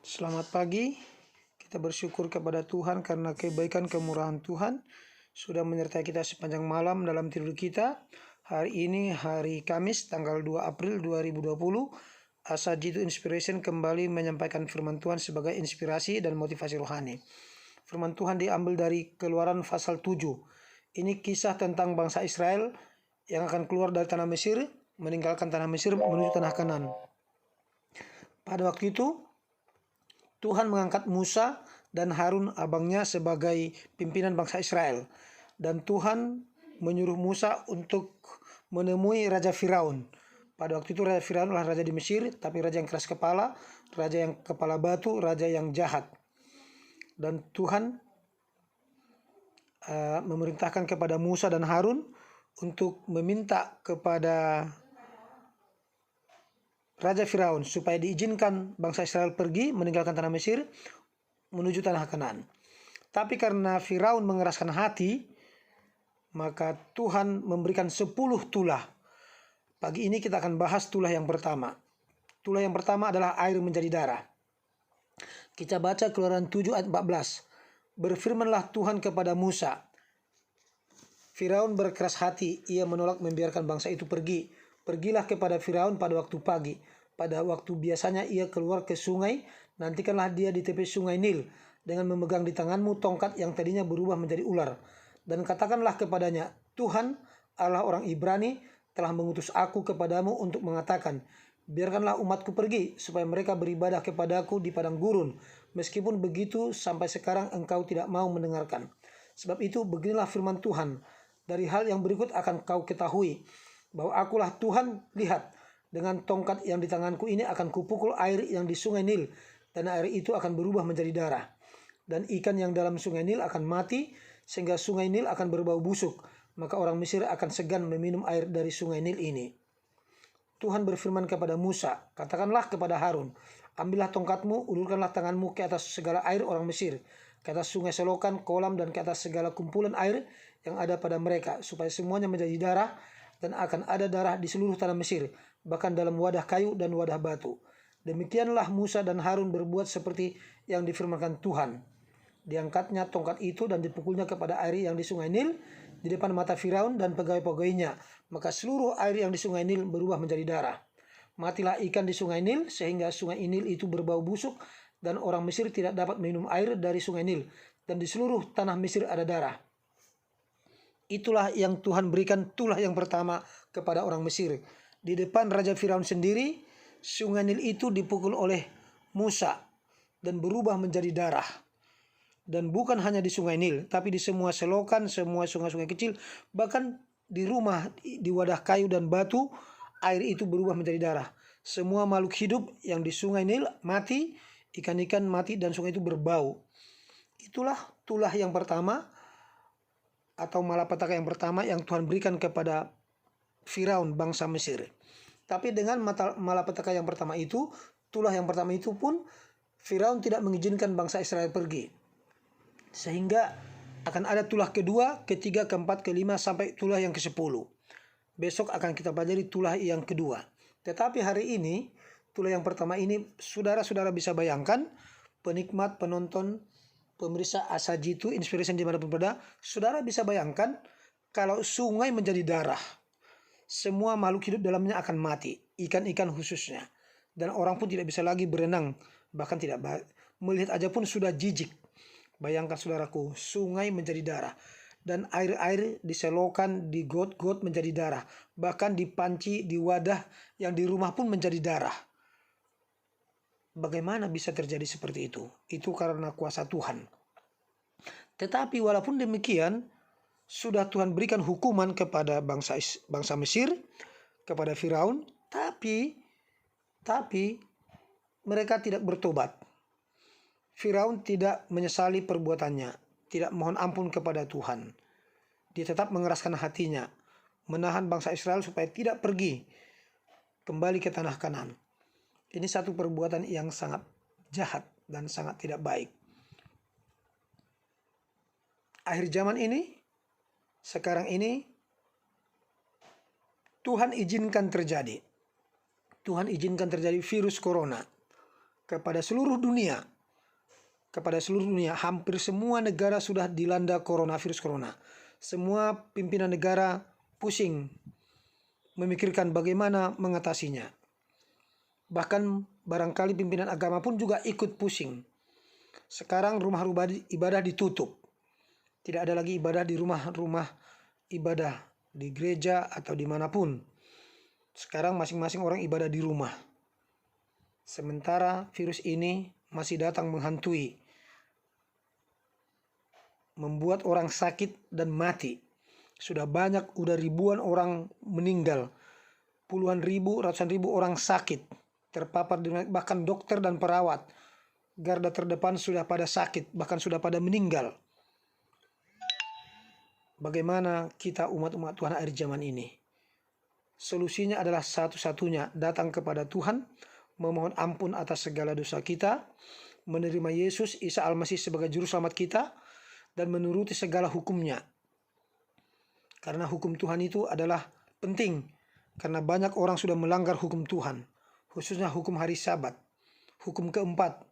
Selamat pagi. Kita bersyukur kepada Tuhan karena kebaikan kemurahan Tuhan sudah menyertai kita sepanjang malam dalam tidur kita. Hari ini hari Kamis tanggal 2 April 2020. Asa Jitu Inspiration kembali menyampaikan firman Tuhan sebagai inspirasi dan motivasi rohani. Firman Tuhan diambil dari Keluaran pasal 7. Ini kisah tentang bangsa Israel yang akan keluar dari tanah Mesir, meninggalkan tanah Mesir menuju tanah Kanaan. Pada waktu itu Tuhan mengangkat Musa dan Harun abangnya sebagai pimpinan bangsa Israel. Dan Tuhan menyuruh Musa untuk menemui Raja Firaun. Pada waktu itu Raja Firaun adalah raja di Mesir, tapi raja yang keras kepala, raja yang kepala batu, raja yang jahat. Dan Tuhan memerintahkan kepada Musa dan Harun untuk meminta kepada Raja Firaun supaya diizinkan bangsa Israel pergi meninggalkan tanah Mesir menuju tanah Kanaan. Tapi karena Firaun mengeraskan hati, maka Tuhan memberikan 10 tulah. Pagi ini kita akan bahas tulah yang pertama. Tulah yang pertama adalah air menjadi darah. Kita baca Keluaran 7 ayat 14. Berfirmanlah Tuhan kepada Musa. Firaun berkeras hati, ia menolak membiarkan bangsa itu pergi. Pergilah kepada Firaun pada waktu pagi. Pada waktu biasanya ia keluar ke sungai, nantikanlah dia di tepi sungai Nil dengan memegang di tanganmu tongkat yang tadinya berubah menjadi ular. Dan katakanlah kepadanya, Tuhan Allah orang Ibrani telah mengutus aku kepadamu untuk mengatakan, biarkanlah umatku pergi supaya mereka beribadah kepadaku di padang gurun. Meskipun begitu sampai sekarang engkau tidak mau mendengarkan. Sebab itu beginilah firman Tuhan. Dari hal yang berikut akan kau ketahui bahwa akulah Tuhan. Lihat, dengan tongkat yang di tanganku ini akan kupukul air yang di sungai Nil, dan air itu akan berubah menjadi darah. Dan ikan yang dalam sungai Nil akan mati, sehingga sungai Nil akan berbau busuk. Maka orang Mesir akan segan meminum air dari sungai Nil ini. Tuhan berfirman kepada Musa, katakanlah kepada Harun, ambillah tongkatmu, ulurkanlah tanganmu ke atas segala air orang Mesir, ke atas sungai selokan, kolam, dan ke atas segala kumpulan air yang ada pada mereka, supaya semuanya menjadi darah, dan akan ada darah di seluruh tanah Mesir, bahkan dalam wadah kayu dan wadah batu. Demikianlah Musa dan Harun berbuat seperti yang difirmankan Tuhan. Diangkatnya tongkat itu dan dipukulnya kepada air yang di sungai Nil di depan mata Firaun dan pegawai-pegawainya. Maka seluruh air yang di sungai Nil berubah menjadi darah. Matilah ikan di sungai Nil sehingga sungai Nil itu berbau busuk dan orang Mesir tidak dapat minum air dari sungai Nil. Dan di seluruh tanah Mesir ada darah. Itulah yang Tuhan berikan tulah yang pertama kepada orang Mesir. Di depan Raja Firaun sendiri, sungai Nil itu dipukul oleh Musa dan berubah menjadi darah. Dan bukan hanya di sungai Nil, tapi di semua selokan, semua sungai-sungai kecil, bahkan di rumah, di wadah kayu dan batu, air itu berubah menjadi darah. Semua makhluk hidup yang di sungai Nil mati, ikan-ikan mati dan sungai itu berbau. Itulah tulah yang pertama atau malapetaka yang pertama yang Tuhan berikan kepada Firaun bangsa Mesir. Tapi dengan malapetaka yang pertama itu, tulah yang pertama itu pun Firaun tidak mengizinkan bangsa Israel pergi. Sehingga akan ada tulah kedua, ketiga, keempat, kelima sampai tulah yang ke-10. Besok akan kita pelajari tulah yang kedua. Tetapi hari ini tulah yang pertama ini saudara-saudara bisa bayangkan, penikmat, penonton, pemirsa Asa Jitu Inspiration dimanapun berada, saudara bisa bayangkan kalau sungai menjadi darah, semua makhluk hidup dalamnya akan mati, ikan-ikan khususnya, dan orang pun tidak bisa lagi berenang, bahkan tidak melihat aja pun sudah jijik. Bayangkan saudaraku, sungai menjadi darah, dan air-air di selokan, di got-got menjadi darah, bahkan di panci, di wadah yang di rumah pun menjadi darah. Bagaimana bisa terjadi seperti itu? Itu karena kuasa Tuhan. Tetapi walaupun demikian, sudah Tuhan berikan hukuman kepada bangsa Mesir, kepada Firaun, tapi mereka tidak bertobat. Firaun tidak menyesali perbuatannya, tidak mohon ampun kepada Tuhan. Dia tetap mengeraskan hatinya, menahan bangsa Israel supaya tidak pergi kembali ke tanah Kanaan. Ini satu perbuatan yang sangat jahat dan sangat tidak baik. Akhir zaman ini, sekarang ini, Tuhan izinkan terjadi. Tuhan izinkan terjadi virus corona. kepada seluruh dunia. Kepada seluruh dunia, hampir semua negara sudah dilanda virus corona. Semua pimpinan negara pusing memikirkan bagaimana mengatasinya. Bahkan barangkali pimpinan agama pun juga ikut pusing. Sekarang rumah ibadah ditutup. Tidak ada lagi ibadah di rumah-rumah ibadah, di gereja atau dimanapun. Sekarang masing-masing orang ibadah di rumah. Sementara virus ini masih datang menghantui, membuat orang sakit dan mati. Sudah ribuan orang meninggal. Puluhan ribu, ratusan ribu orang sakit, terpapar, bahkan dokter dan perawat garda terdepan sudah pada sakit, bahkan sudah pada meninggal. Bagaimana kita umat-umat Tuhan akhir zaman ini? Solusinya adalah satu-satunya, datang kepada Tuhan, memohon ampun atas segala dosa kita, menerima Yesus Isa Al-Masih sebagai juru selamat kita, dan menuruti segala hukumnya. Karena hukum Tuhan itu adalah penting, karena banyak orang sudah melanggar hukum Tuhan, khususnya hukum hari Sabat, hukum keempat,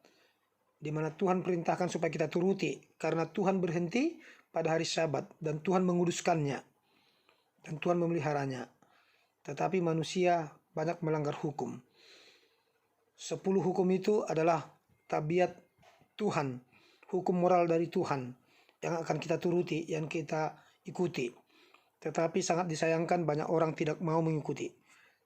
di mana Tuhan perintahkan supaya kita turuti, karena Tuhan berhenti pada hari Sabat dan Tuhan menguduskannya dan Tuhan memeliharanya. Tetapi manusia banyak melanggar hukum. 10 hukum itu adalah tabiat Tuhan, hukum moral dari Tuhan yang akan kita turuti, yang kita ikuti. Tetapi sangat disayangkan banyak orang tidak mau mengikuti.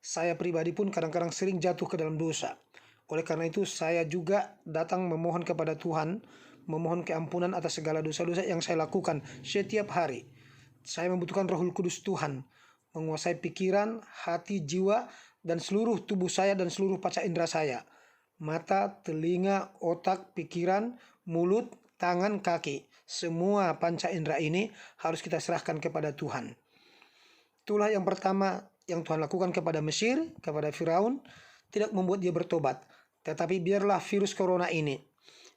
Saya pribadi pun kadang-kadang sering jatuh ke dalam dosa. Oleh karena itu saya juga datang memohon kepada Tuhan, memohon keampunan atas segala dosa-dosa yang saya lakukan setiap hari. Saya membutuhkan Roh Kudus Tuhan menguasai pikiran, hati, jiwa, dan seluruh tubuh saya dan seluruh panca indera saya. Mata, telinga, otak, pikiran, mulut, tangan, kaki. Semua panca indera ini harus kita serahkan kepada Tuhan. Itulah yang pertama yang Tuhan lakukan kepada Mesir, kepada Firaun, tidak membuat dia bertobat. Tetapi biarlah virus corona ini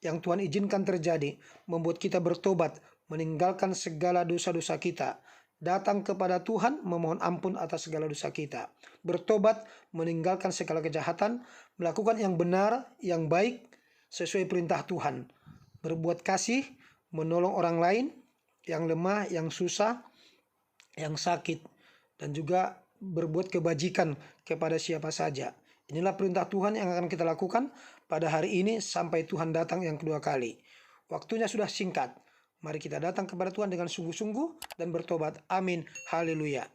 yang Tuhan izinkan terjadi membuat kita bertobat, meninggalkan segala dosa-dosa kita, datang kepada Tuhan memohon ampun atas segala dosa kita, bertobat, meninggalkan segala kejahatan, melakukan yang benar, yang baik sesuai perintah Tuhan, berbuat kasih, menolong orang lain yang lemah, yang susah, yang sakit, dan juga berbuat kebajikan kepada siapa saja. Inilah perintah Tuhan yang akan kita lakukan pada hari ini sampai Tuhan datang yang kedua kali. Waktunya sudah singkat. Mari kita datang kepada Tuhan dengan sungguh-sungguh dan bertobat. Amin. Haleluya.